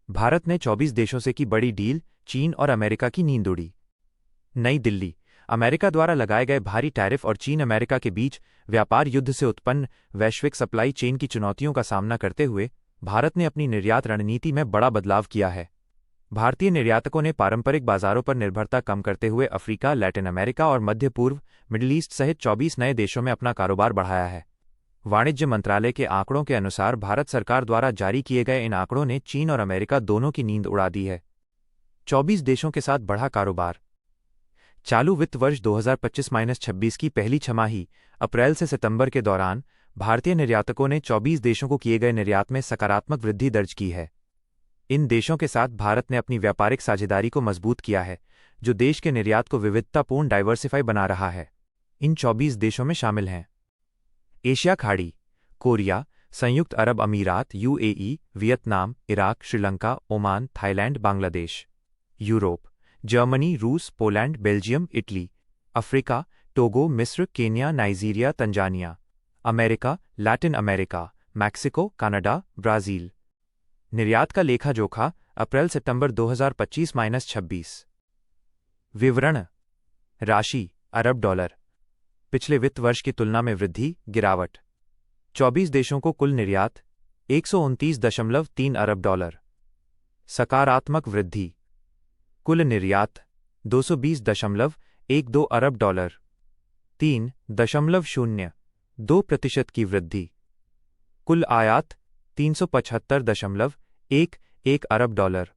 भारत ने 24 देशों से की बड़ी डील, चीन और अमेरिका की नींद उड़ी। नई दिल्ली। अमेरिका द्वारा लगाए गए भारी टैरिफ और चीन अमेरिका के बीच व्यापार युद्ध से उत्पन्न वैश्विक सप्लाई चेन की चुनौतियों का सामना करते हुए भारत ने अपनी निर्यात रणनीति में बड़ा बदलाव किया है। भारतीय निर्यातकों ने पारंपरिक बाजारों पर निर्भरता कम करते हुए अफ्रीका, लैटिन अमेरिका और मध्य पूर्व, मिडिल ईस्ट सहित 24 नए देशों में अपना कारोबार बढ़ाया है। वाणिज्य मंत्रालय के आंकड़ों के अनुसार भारत सरकार द्वारा जारी किए गए इन आंकड़ों ने चीन और अमेरिका दोनों की नींद उड़ा दी है। 24 देशों के साथ बढ़ा कारोबार। चालू वित्त वर्ष 2025-26 की पहली छमाही अप्रैल से सितंबर के दौरान भारतीय निर्यातकों ने 24 देशों को किए गए निर्यात में सकारात्मक वृद्धि दर्ज की है। इन देशों के साथ भारत ने अपनी व्यापारिक साझेदारी को मजबूत किया है, जो देश के निर्यात को विविधतापूर्ण डाइवर्सिफाई बना रहा है। इन 24 देशों में शामिल हैं एशिया खाड़ी, कोरिया, संयुक्त अरब अमीरात UAE, Vietnam, Iraq, Sri Lanka, Oman, Thailand, Bangladesh. Europe, Germany, रूस, Poland, Belgium, Italy. Africa, Togo, मिस्र, Kenya, Nigeria, Tanzania. America, Latin America, Mexico, Canada, Brazil. निर्यात का लेखा जोखा अप्रैल सितंबर 2025-26। विवरण। राशि अरब डॉलर। पिछले वित्त वर्ष की तुलना में वृद्धि, गिरावट। 24 देशों को कुल निर्यात 129.3 अरब डॉलर। सकारात्मक वृद्धि। कुल निर्यात 220.12 अरब डॉलर, 3.02% की वृद्धि। कुल आयात 375.11 अरब डॉलर,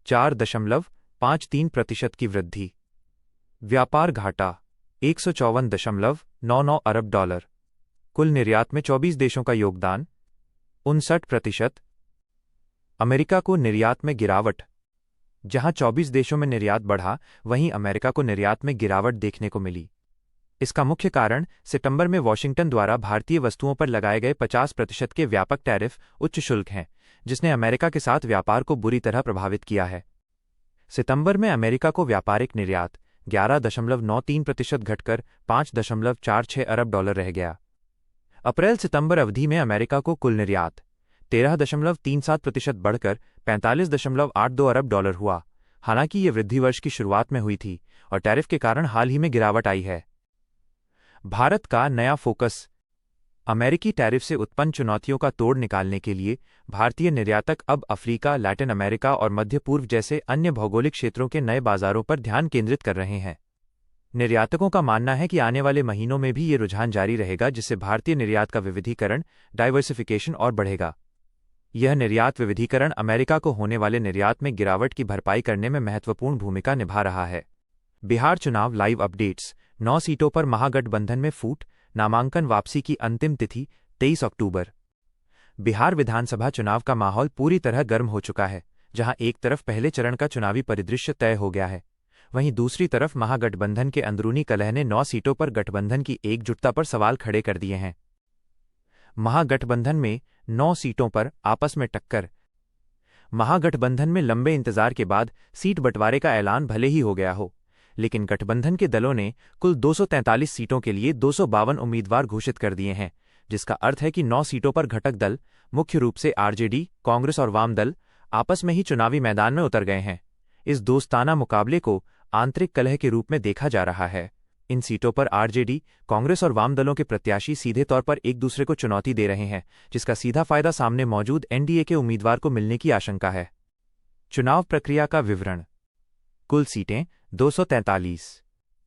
4.53% की वृद्धि। व्यापार घाटा 154.99 अरब डॉलर। कुल निर्यात में 24 देशों का योगदान 59%। अमेरिका को निर्यात में गिरावट। जहां 24 देशों में निर्यात बढ़ा, वहीं अमेरिका को निर्यात में गिरावट देखने को मिली। इसका मुख्य कारण सितंबर में वॉशिंगटन द्वारा भारतीय वस्तुओं पर लगाए गए 50% के व्यापक टैरिफ उच्च शुल्क हैं, जिसने अमेरिका के साथ व्यापार को बुरी तरह प्रभावित किया है। सितंबर में अमेरिका को व्यापारिक निर्यात 11.93% घटकर 5.46 अरब डॉलर रह गया। अप्रैल सितंबर अवधि में अमेरिका को कुल निर्यात 13.37% बढ़कर 45.82 अरब डॉलर हुआ। हालांकि ये वृद्धि वर्ष की शुरुआत में हुई थी और टैरिफ के कारण हाल ही में गिरावट आई है। भारत का नया फोकस। अमेरिकी टैरिफ से उत्पन्न चुनौतियों का तोड़ निकालने के लिए भारतीय निर्यातक अब अफ्रीका, लैटिन अमेरिका और मध्य पूर्व जैसे अन्य भौगोलिक क्षेत्रों के नए बाजारों पर ध्यान केंद्रित कर रहे हैं। निर्यातकों का मानना है कि आने वाले महीनों में भी ये रुझान जारी रहेगा, जिससे भारतीय निर्यात का विविधीकरण, डाइवर्सिफिकेशन और बढ़ेगा। यह निर्यात विविधीकरण अमेरिका को होने वाले निर्यात में गिरावट की भरपाई करने में महत्वपूर्ण भूमिका निभा रहा है। बिहार चुनाव लाइव अपडेट्स। 9 सीटों पर महागठबंधन में फूट, नामांकन वापसी की अंतिम तिथि 23 अक्टूबर। बिहार विधानसभा चुनाव का माहौल पूरी तरह गर्म हो चुका है, जहां एक तरफ पहले चरण का चुनावी परिदृश्य तय हो गया है, वहीं दूसरी तरफ महागठबंधन के अंदरूनी कलह ने 9 सीटों पर गठबंधन की एकजुटता पर सवाल खड़े कर दिए हैं। महागठबंधन में 9 सीटों पर आपस में टक्कर। महागठबंधन में लंबे इंतजार के बाद सीट बंटवारे का ऐलान भले ही हो गया हो, लेकिन गठबंधन के दलों ने कुल 243 सीटों के लिए 252 उम्मीदवार घोषित कर दिए हैं, जिसका अर्थ है कि 9 सीटों पर घटक दल, मुख्य रूप से आरजेडी, कांग्रेस और वाम दल, आपस में ही चुनावी मैदान में उतर गए हैं। इस दोस्ताना मुकाबले को आंतरिक कलह के रूप में देखा जा रहा है। इन सीटों पर आरजेडी, कांग्रेस और वाम दलों के प्रत्याशी सीधे तौर पर एक दूसरे को चुनौती दे रहे हैं, जिसका सीधा फायदा सामने मौजूद एनडीए के उम्मीदवार को मिलने की आशंका है। चुनाव प्रक्रिया का विवरण। कुल सीटें 243।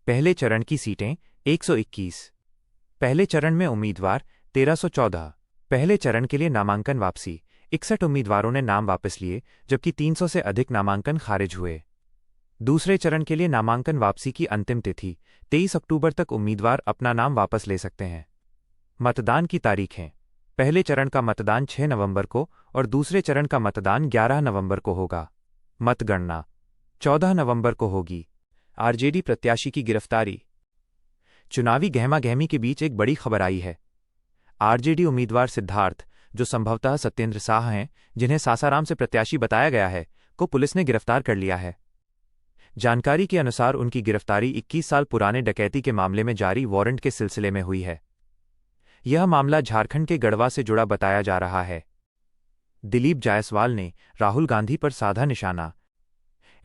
पहले चरण की सीटें 121। पहले चरण में उम्मीदवार 1314। पहले चरण के लिए नामांकन वापसी 61 उम्मीदवारों ने नाम वापस लिए, जबकि 300 से अधिक नामांकन खारिज हुए। दूसरे चरण के लिए नामांकन वापसी की अंतिम तिथि 23 अक्टूबर तक उम्मीदवार अपना नाम वापस ले सकते हैं। मतदान की तारीखें। पहले चरण का मतदान 6 नवंबर को और दूसरे चरण का मतदान 11 नवंबर को होगा। मतगणना 14 नवंबर को होगी। आरजेडी प्रत्याशी की गिरफ्तारी। चुनावी गहमागहमी के बीच एक बड़ी खबर आई है। आरजेडी उम्मीदवार सिद्धार्थ, जो संभवतः सत्येंद्र शाह हैं, जिन्हें सासाराम से प्रत्याशी बताया गया है, को पुलिस ने गिरफ्तार कर लिया है। जानकारी के अनुसार उनकी गिरफ्तारी 21 साल पुराने डकैती के मामले में जारी वारंट के सिलसिले में हुई है। यह मामला झारखंड के गढ़वा से जुड़ा बताया जा रहा है। दिलीप जायसवाल ने राहुल गांधी पर साधा निशाना।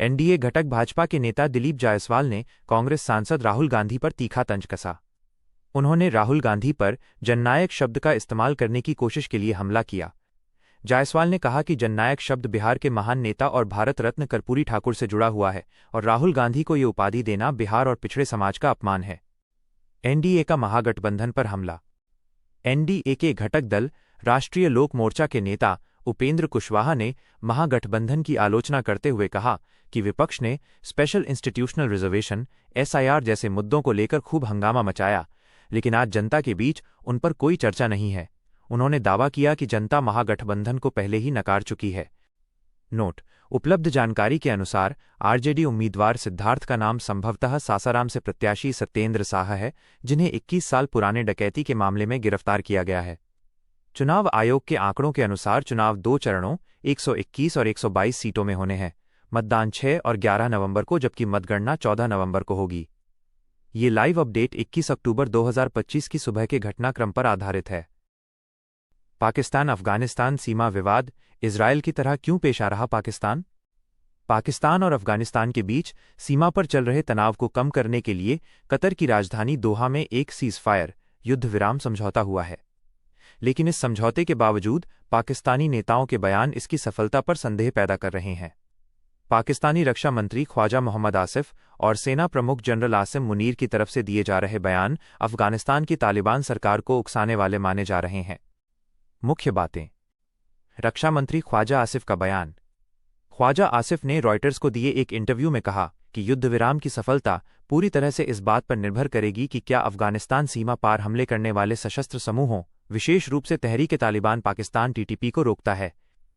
एनडीए घटक भाजपा के नेता दिलीप जायसवाल ने कांग्रेस सांसद राहुल गांधी पर तीखा तंज कसा। उन्होंने राहुल गांधी पर जननायक शब्द का इस्तेमाल करने की कोशिश के लिए हमला किया। जायसवाल ने कहा कि जननायक शब्द बिहार के महान नेता और भारत रत्न कर्पूरी ठाकुर से जुड़ा हुआ है और राहुल गांधी को ये उपाधि देना बिहार और पिछड़े समाज का अपमान है। एनडीए का महागठबंधन पर हमला। एनडीए के घटक दल राष्ट्रीय लोक मोर्चा के नेता उपेंद्र कुशवाहा ने महागठबंधन की आलोचना करते हुए कहा कि विपक्ष ने स्पेशल इंस्टीट्यूशनल रिजर्वेशन (एसआईआर) जैसे मुद्दों को लेकर खूब हंगामा मचाया, लेकिन आज जनता के बीच उन पर कोई चर्चा नहीं है। उन्होंने दावा किया कि जनता महागठबंधन को पहले ही नकार चुकी है। नोट: उपलब्ध जानकारी के अनुसार आरजेडी उम्मीदवार सिद्धार्थ का नाम संभवतः सासाराम से प्रत्याशी सत्येंद्र साह है, जिन्हें 21 साल पुराने डकैती के मामले में गिरफ्तार किया गया है। चुनाव आयोग के आंकड़ों के अनुसार चुनाव 2 चरणों 121 और 122 सीटों में होने हैं। मतदान 6 और 11 नवंबर को, जबकि मतगणना 14 नवंबर को होगी। ये लाइव अपडेट 21 अक्टूबर 2025 की सुबह के घटनाक्रम पर आधारित है। पाकिस्तान अफगानिस्तान सीमा विवाद, इजरायल की तरह क्यों पेश आ रहा पाकिस्तान? पाकिस्तान और अफगानिस्तान के बीच सीमा पर चल रहे तनाव को कम करने के लिए कतर की राजधानी दोहा में एक सीज़फायर युद्ध विराम समझौता हुआ है, लेकिन इस समझौते के बावजूद पाकिस्तानी नेताओं के बयान इसकी सफलता पर संदेह पैदा कर रहे हैं। पाकिस्तानी रक्षा मंत्री ख्वाजा मोहम्मद आसिफ और सेना प्रमुख जनरल आसिम मुनीर की तरफ से दिए जा रहे बयान अफगानिस्तान की तालिबान सरकार को उकसाने वाले माने जा रहे हैं। मुख्य बातें। रक्षा मंत्री ख्वाजा आसिफ का बयान। ख्वाजा आसिफ ने रॉयटर्स को दिए एक इंटरव्यू में कहा कि युद्ध विराम की सफलता पूरी तरह से इस बात पर निर्भर करेगी कि क्या अफगानिस्तान सीमा पार हमले करने वाले सशस्त्र समूहों, विशेष रूप से तहरीक-ए-तालिबान पाकिस्तान (टीटीपी) को रोकता है।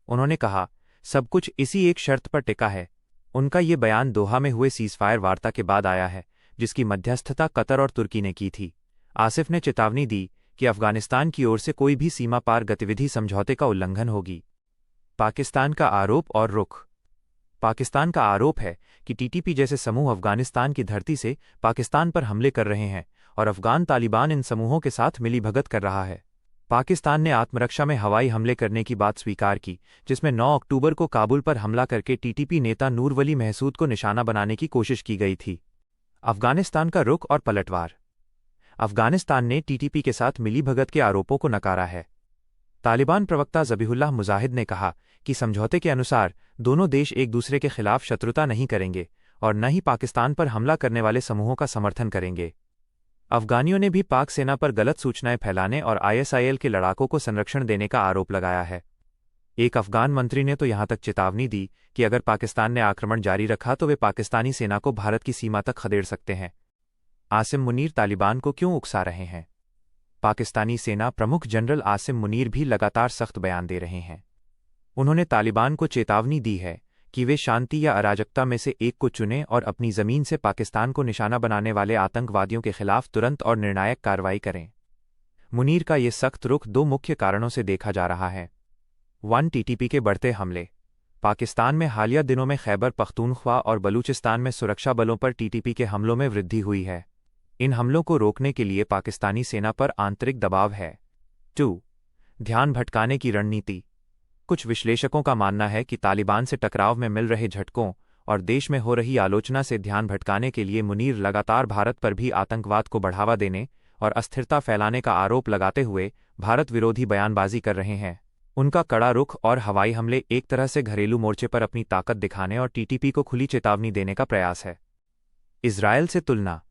उन्होंने कहा, सब कुछ इसी एक शर्त पर टिका है। उनका ये बयान दोहा में हुए सीज़फायर वार्ता के बाद आया है, जिसकी मध्यस्थता कतर और तुर्की ने की थी। आसिफ ने चेतावनी दी कि अफगानिस्तान की ओर से कोई भी सीमा पार गतिविधि समझौते का उल्लंघन होगी। पाकिस्तान का आरोप और रुख। पाकिस्तान का आरोप है कि टीटीपी जैसे समूह अफगानिस्तान की धरती से पाकिस्तान पर हमले कर रहे हैं और अफगान तालिबान इन समूहों के साथ मिलीभगत कर रहा है। पाकिस्तान ने आत्मरक्षा में हवाई हमले करने की बात स्वीकार की, जिसमें 9 अक्टूबर को काबुल पर हमला करके टीटीपी नेता नूर वली महसूद को निशाना बनाने की कोशिश की गई थी। अफगानिस्तान का रुख और पलटवार। अफगानिस्तान ने टीटीपी के साथ मिलीभगत के आरोपों को नकारा है। तालिबान प्रवक्ता ज़बीहुल्लाह मुजाहिद ने कहा कि समझौते के अनुसार दोनों देश एक दूसरे के खिलाफ शत्रुता नहीं करेंगे और न ही पाकिस्तान पर हमला करने वाले समूहों का समर्थन करेंगे। अफगानियों ने भी पाक सेना पर गलत सूचनाएं फैलाने और आईएसआईएल के लड़ाकों को संरक्षण देने का आरोप लगाया है। एक अफगान मंत्री ने तो यहां तक चेतावनी दी कि अगर पाकिस्तान ने आक्रमण जारी रखा तो वे पाकिस्तानी सेना को भारत की सीमा तक खदेड़ सकते हैं। आसिम मुनीर तालिबान को क्यों उकसा रहे हैं? पाकिस्तानी सेना प्रमुख जनरल आसिम मुनीर भी लगातार सख्त बयान दे रहे हैं। उन्होंने तालिबान को चेतावनी दी है कि वे शांति या अराजकता में से एक को चुनें और अपनी जमीन से पाकिस्तान को निशाना बनाने वाले आतंकवादियों के खिलाफ तुरंत और निर्णायक कार्रवाई करें। मुनीर का ये सख्त रुख 2 मुख्य कारणों से देखा जा रहा है। 1. टीटीपी के बढ़ते हमले। पाकिस्तान में हालिया दिनों में खैबर पख्तूनख्वा और बलूचिस्तान में सुरक्षा बलों पर टीटीपी के हमलों में वृद्धि हुई है। इन हमलों को रोकने के लिए पाकिस्तानी सेना पर आंतरिक दबाव है। 2. ध्यान भटकाने की रणनीति। कुछ विश्लेषकों का मानना है कि तालिबान से टकराव में मिल रहे झटकों और देश में हो रही आलोचना से ध्यान भटकाने के लिए मुनीर लगातार भारत पर भी आतंकवाद को बढ़ावा देने और अस्थिरता फैलाने का आरोप लगाते हुए भारत विरोधी बयानबाजी कर रहे हैं। उनका कड़ा रुख और हवाई हमले एक तरह से घरेलू मोर्चे पर अपनी ताकत दिखाने और टीटीपी को खुली चेतावनी देने का प्रयास है। इजरायल से तुलना।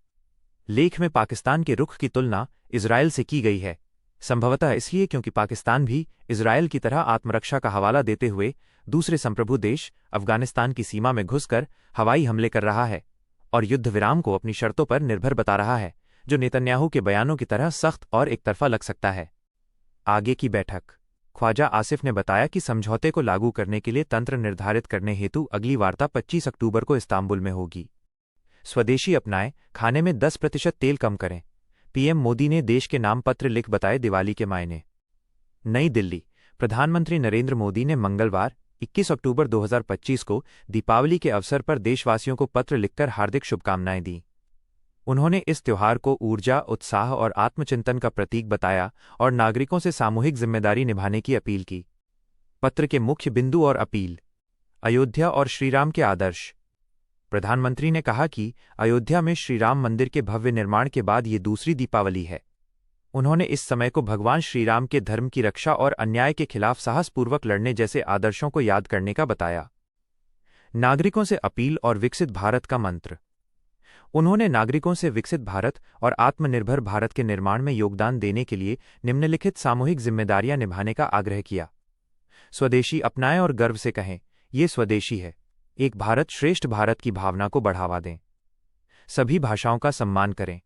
लेख में पाकिस्तान के रुख की तुलना इजरायल से की गई है, संभवतः इसलिए क्योंकि पाकिस्तान भी इजरायल की तरह आत्मरक्षा का हवाला देते हुए दूसरे संप्रभु देश अफगानिस्तान की सीमा में घुसकर हवाई हमले कर रहा है और युद्ध विराम को अपनी शर्तों पर निर्भर बता रहा है, जो नेतन्याहू के बयानों की तरह सख्त और एकतरफा लग सकता है। आगे की बैठक। ख्वाजा आसिफ ने बताया कि समझौते को लागू करने के लिए तंत्र निर्धारित करने हेतु अगली वार्ता 25 अक्टूबर को इस्तांबुल में होगी। स्वदेशी अपनाएं, खाने में 10% तेल कम करें। पीएम मोदी ने देश के नाम पत्र लिख बताए दिवाली के मायने। नई दिल्ली। प्रधानमंत्री नरेंद्र मोदी ने मंगलवार 21 अक्टूबर 2025 को दीपावली के अवसर पर देशवासियों को पत्र लिखकर हार्दिक शुभकामनाएं दी। उन्होंने इस त्योहार को ऊर्जा, उत्साह और आत्मचिंतन का प्रतीक बताया और नागरिकों से सामूहिक जिम्मेदारी निभाने की अपील की। पत्र के मुख्य बिंदु और अपील। अयोध्या और श्रीराम के आदर्श। प्रधानमंत्री ने कहा कि अयोध्या में श्रीराम मंदिर के भव्य निर्माण के बाद ये दूसरी दीपावली है। उन्होंने इस समय को भगवान श्रीराम के धर्म की रक्षा और अन्याय के खिलाफ साहसपूर्वक लड़ने जैसे आदर्शों को याद करने का बताया। नागरिकों से अपील और विकसित भारत का मंत्र। उन्होंने नागरिकों से विकसित भारत और आत्मनिर्भर भारत के निर्माण में योगदान देने के लिए निम्नलिखित सामूहिक जिम्मेदारियां निभाने का आग्रह किया। स्वदेशी अपनाएं और गर्व से कहें, ये स्वदेशी है। एक भारत श्रेष्ठ भारत की भावना को बढ़ावा दें। सभी भाषाओं का सम्मान करें।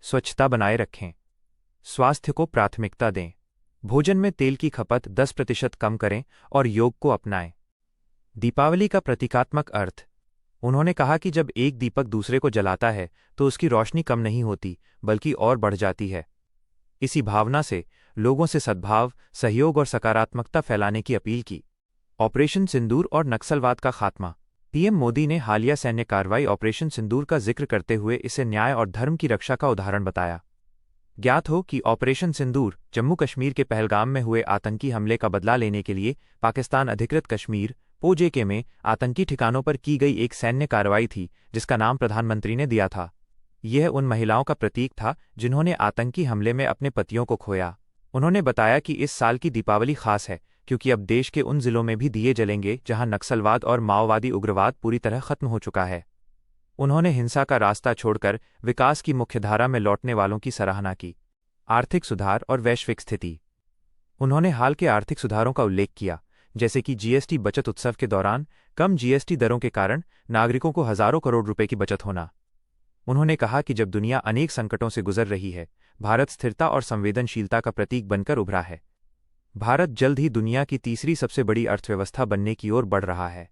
स्वच्छता बनाए रखें। स्वास्थ्य को प्राथमिकता दें। भोजन में तेल की खपत 10% कम करें और योग को अपनाएं। दीपावली का प्रतीकात्मक अर्थ। उन्होंने कहा कि जब एक दीपक दूसरे को जलाता है तो उसकी रोशनी कम नहीं होती बल्कि और बढ़ जाती है। इसी भावना से लोगों से सद्भाव, सहयोग और सकारात्मकता फैलाने की अपील की। ऑपरेशन सिंदूर और नक्सलवाद का खात्मा। पीएम मोदी ने हालिया सैन्य कार्रवाई ऑपरेशन सिंदूर का जिक्र करते हुए इसे न्याय और धर्म की रक्षा का उदाहरण बताया। ज्ञात हो कि ऑपरेशन सिंदूर जम्मू कश्मीर के पहलगाम में हुए आतंकी हमले का बदला लेने के लिए पाकिस्तान अधिकृत कश्मीर पोजेके में आतंकी ठिकानों पर की गई एक सैन्य कार्रवाई थी, जिसका नाम प्रधानमंत्री ने दिया था। यह उन महिलाओं का प्रतीक था जिन्होंने आतंकी हमले में अपने पतियों को खोया। उन्होंने बताया कि इस साल की दीपावली खास है क्योंकि अब देश के उन जिलों में भी दिए जलेंगे जहां नक्सलवाद और माओवादी उग्रवाद पूरी तरह खत्म हो चुका है। उन्होंने हिंसा का रास्ता छोड़कर विकास की मुख्यधारा में लौटने वालों की सराहना की। आर्थिक सुधार और वैश्विक स्थिति। उन्होंने हाल के आर्थिक सुधारों का उल्लेख किया, जैसे कि जीएसटी बचत उत्सव के दौरान कम जीएसटी दरों के कारण नागरिकों को हजारों करोड़ रुपए की बचत होना। उन्होंने कहा कि जब दुनिया अनेक संकटों से गुजर रही है, भारत स्थिरता और संवेदनशीलता का प्रतीक बनकर उभरा है। भारत जल्द ही दुनिया की तीसरी सबसे बड़ी अर्थव्यवस्था बनने की ओर बढ़ रहा है।